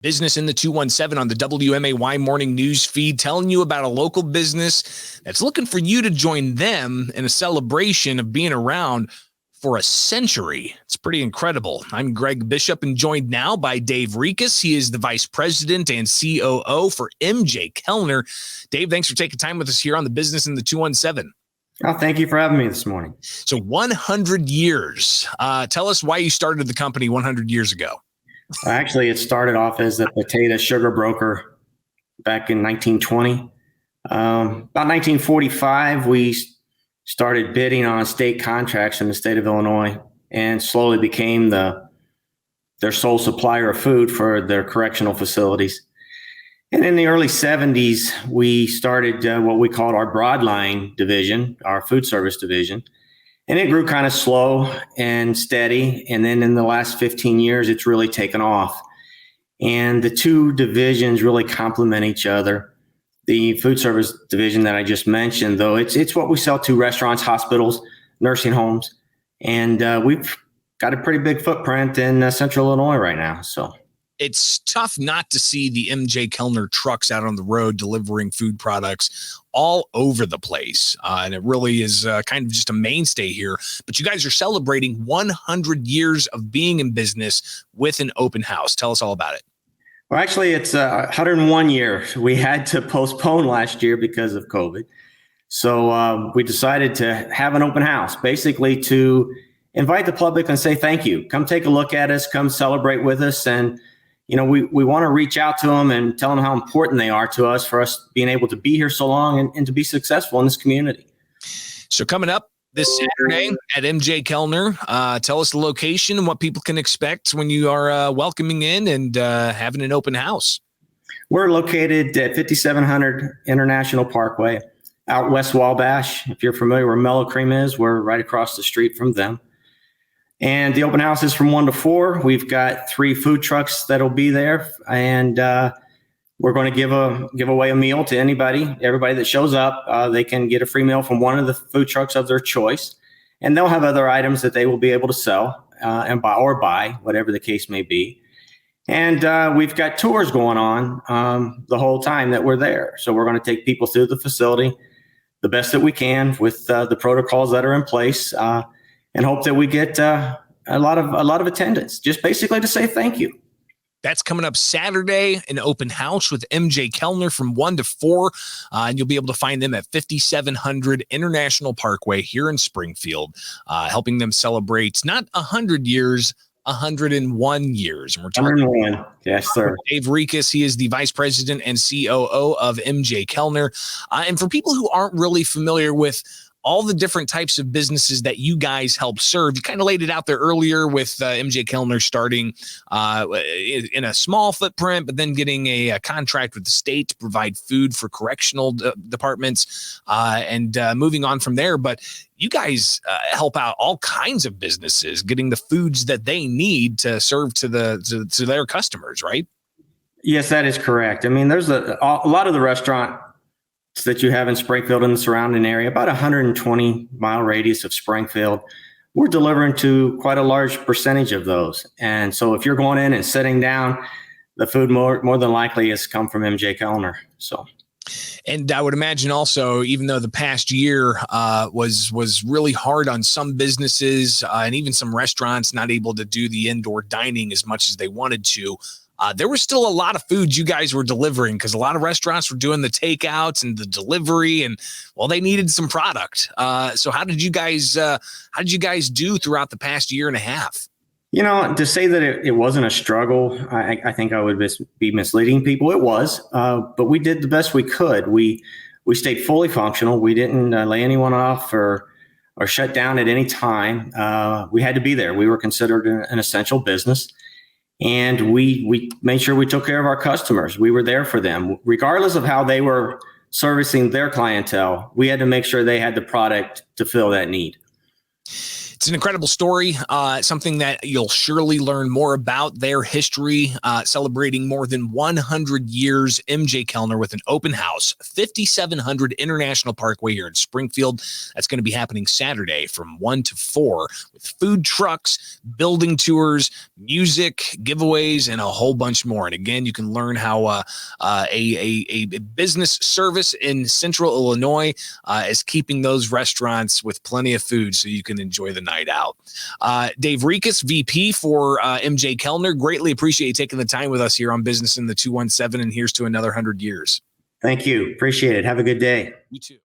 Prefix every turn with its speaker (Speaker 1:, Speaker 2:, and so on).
Speaker 1: Business in the 217 on the WMAY morning news feed, telling you about a local business that's looking for you to join them in a celebration of being around for a century. It's pretty incredible. I'm Greg Bishop and joined now by Dave Rikas. He is the Vice President and COO for MJ Kellner. Dave, thanks for taking time with us here on the Business in the 217.
Speaker 2: Oh, thank you for having me this morning.
Speaker 1: So 100 years. Tell us why you started the company 100 years ago.
Speaker 2: Actually, it started off as a potato sugar broker back in 1920. About 1945, we started bidding on state contracts in the state of Illinois and slowly became their sole supplier of food for their correctional facilities. And in the early 70s, we started what we called our broadline division, our food service division. And it grew kind of slow and steady. And then in the last 15 years, it's really taken off. And the two divisions really complement each other. The food service division that I just mentioned, though, it's what we sell to restaurants, hospitals, nursing homes. And we've got a pretty big footprint in central Illinois right now. So
Speaker 1: it's tough not to see the MJ Kellner trucks out on the road delivering food products all over the place. And it really is kind of just a mainstay here. But you guys are celebrating 100 years of being in business with an open house. Tell us all about it.
Speaker 2: Well, actually, it's 101 years. We had to postpone last year because of COVID. So we decided to have an open house, basically to invite the public and say thank you. Come take a look at us. Come celebrate with us. And you know, we want to reach out to them and tell them how important they are to us for us being able to be here so long and to be successful in this community.
Speaker 1: So coming up this Saturday at MJ Kellner, tell us the location and what people can expect when you are welcoming in and having an open house.
Speaker 2: We're located at 5700 International Parkway out West Wabash. If you're familiar where Mellow Cream is, we're right across the street from them. And the open house is from 1 to 4. We've got 3 food trucks that'll be there, and we're going to give away a meal to everybody that shows up. They can get a free meal from one of the food trucks of their choice, and they'll have other items that they will be able to sell and buy, whatever the case may be. And we've got tours going on the whole time that we're there. So we're going to take people through the facility the best that we can with the protocols that are in place. And hope that we get a lot of attendance, just basically to say thank you.
Speaker 1: That's coming up Saturday, an open house with MJ Kellner from 1 to 4. And you'll be able to find them at 5700 International Parkway here in Springfield, helping them celebrate not 100 years, 101 years. And we're talking
Speaker 2: 101. Yes, sir.
Speaker 1: Dave Rikas. He is the Vice President and COO of MJ Kellner. And for people who aren't really familiar with all the different types of businesses that you guys help serve, you kind of laid it out there earlier with MJ Kellner starting in a small footprint, but then getting a contract with the state to provide food for correctional departments and moving on from there. But you guys help out all kinds of businesses getting the foods that they need to serve to their customers, right?
Speaker 2: Yes, that is correct. I mean, there's a lot of the restaurant that you have in Springfield and the surrounding area, about 120-mile radius of Springfield. We're delivering to quite a large percentage of those. And so if you're going in and sitting down, the food more than likely has come from MJ Kellner. So,
Speaker 1: and I would imagine also, even though the past year was really hard on some businesses and even some restaurants not able to do the indoor dining as much as they wanted to, there was still a lot of food you guys were delivering because a lot of restaurants were doing the takeouts and the delivery, and well, they needed some product. So how did you guys do throughout the past year and a half?
Speaker 2: You know, to say that it wasn't a struggle, I think I would be misleading people. It was, but we did the best we could. We stayed fully functional. We didn't lay anyone off or shut down at any time. We had to be there. We were considered an essential business. And we made sure we took care of our customers. We were there for them. Regardless of how they were servicing their clientele, we had to make sure they had the product to fill that need.
Speaker 1: It's an incredible story, something that you'll surely learn more about their history, celebrating more than 100 years. MJ Kellner with an open house, 5700 International Parkway here in Springfield. That's going to be happening Saturday from 1 to 4 with food trucks, building tours, music, giveaways, and a whole bunch more. And again, you can learn how a business service in Central Illinois is keeping those restaurants with plenty of food so you can enjoy the night out. Dave Rikas, VP for MJ Kellner, greatly appreciate you taking the time with us here on Business in the 217, and here's to another 100 years.
Speaker 2: Thank you. Appreciate it. Have a good day.
Speaker 1: You too.